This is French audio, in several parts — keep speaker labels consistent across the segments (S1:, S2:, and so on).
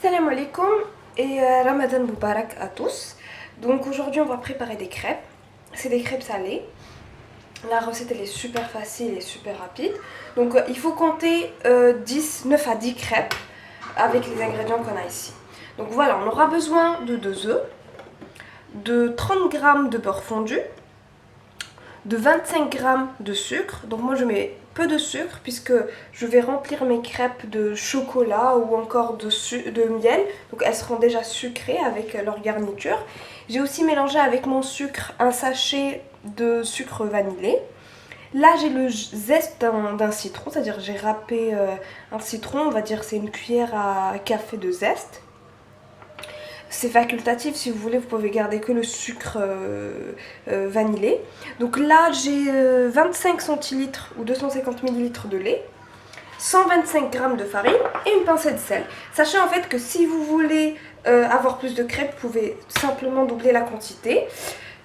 S1: Salam alaikum et Ramadan Mubarak à tous. Donc aujourd'hui on va préparer des crêpes. C'est des crêpes salées. La recette elle est super facile et super rapide. Donc il faut compter 9 à 10 crêpes avec les ingrédients qu'on a ici. Donc voilà, on aura besoin de 2 œufs, de 30 g de beurre fondu, de 25 g de sucre. Donc moi je mets peu de sucre puisque je vais remplir mes crêpes de chocolat ou encore de miel. Donc elles seront déjà sucrées avec leur garniture. J'ai aussi mélangé avec mon sucre un sachet de sucre vanillé. Là j'ai le zeste d'un citron, c'est-à-dire j'ai râpé un citron, on va dire c'est une cuillère à café de zeste. C'est facultatif, si vous voulez, vous pouvez garder que le sucre vanillé. Donc là, j'ai 25 centilitres ou 250 ml de lait, 125 g de farine et une pincée de sel. Sachez en fait que si vous voulez avoir plus de crêpes, vous pouvez simplement doubler la quantité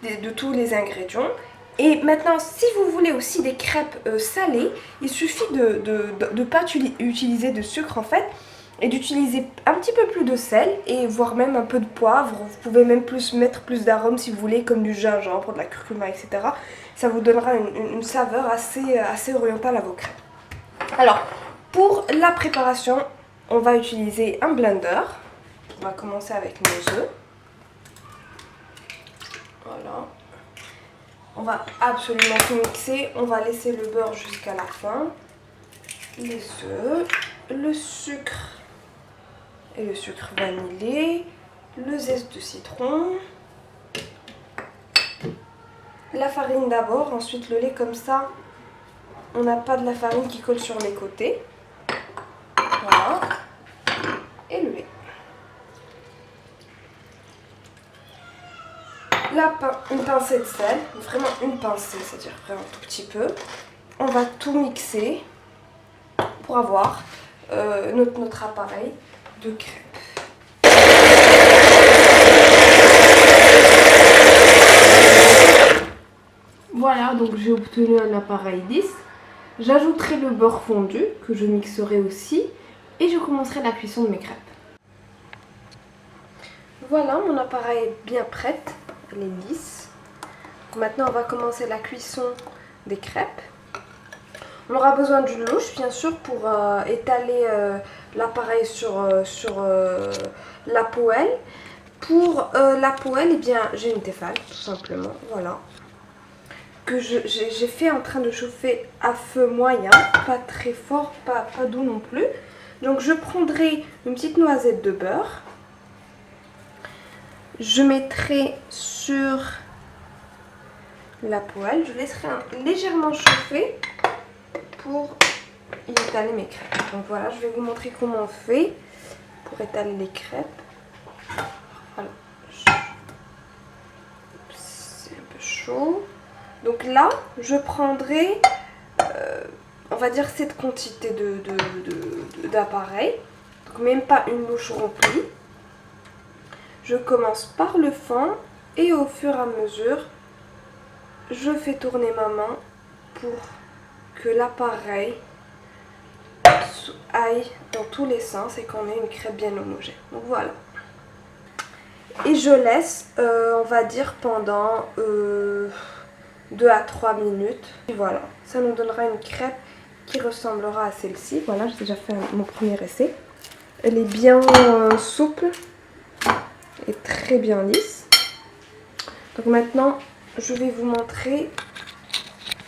S1: de tous les ingrédients. Et maintenant, si vous voulez aussi des crêpes salées, il suffit de ne pas utiliser de sucre en fait, et d'utiliser un petit peu plus de sel et voire même un peu de poivre. Vous pouvez même mettre plus d'arômes si vous voulez, comme du gingembre, de la curcuma, etc. Ça vous donnera une saveur assez orientale à vos crêpes. Alors, pour la préparation, on va utiliser un blender. On va commencer avec nos œufs. Voilà. On va absolument tout mixer. On va laisser le beurre jusqu'à la fin. Les œufs, le sucre et le sucre vanillé, le zeste de citron, la farine d'abord, ensuite le lait, comme ça on n'a pas de la farine qui colle sur les côtés. Voilà. Et le lait. Une pincée de sel, vraiment une pincée, c'est-à-dire vraiment tout petit peu. On va tout mixer pour avoir notre appareil de crêpes. Voilà, donc j'ai obtenu un appareil lisse. J'ajouterai le beurre fondu que je mixerai aussi et je commencerai la cuisson de mes crêpes. Voilà, mon appareil est bien prête, elle est lisse. Maintenant on va commencer la cuisson des crêpes. On aura besoin d'une louche bien sûr pour étaler l'appareil sur la poêle. Pour la poêle, eh bien j'ai une tefal tout simplement, voilà, que j'ai fait en train de chauffer à feu moyen, pas très fort, pas doux non plus. Donc je prendrai une petite noisette de beurre, je mettrai sur la poêle, je laisserai légèrement chauffer pour y étaler mes crêpes. Donc voilà, je vais vous montrer comment on fait pour étaler les crêpes. Voilà. C'est un peu chaud. Donc là, je prendrai, on va dire, cette quantité d'appareil. Donc même pas une louche remplie. Je commence par le fond et au fur et à mesure, je fais tourner ma main pour que l'appareil aille dans tous les sens et qu'on ait une crêpe bien homogène. Donc voilà. Et je laisse, on va dire, pendant 2 à 3 minutes. Et voilà, ça nous donnera une crêpe qui ressemblera à celle-ci. Voilà, j'ai déjà fait mon premier essai. Elle est bien souple et très bien lisse. Donc maintenant, je vais vous montrer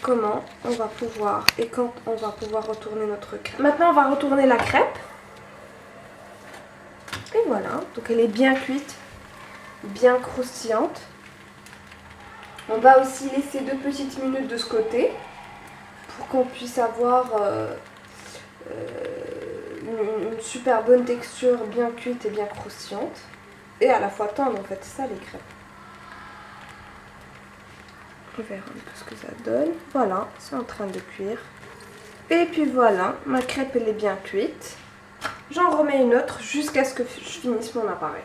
S1: comment on va pouvoir et quand on va pouvoir retourner notre crêpe. Maintenant on va retourner la crêpe. Et voilà, donc elle est bien cuite, bien croustillante. On va aussi laisser 2 petites minutes de ce côté pour qu'on puisse avoir une super bonne texture, bien cuite et bien croustillante. Et à la fois tendre en fait, c'est ça les crêpes. On verra un peu ce que ça donne. Voilà, c'est en train de cuire. Et puis voilà, ma crêpe elle est bien cuite. J'en remets une autre jusqu'à ce que je finisse mon appareil.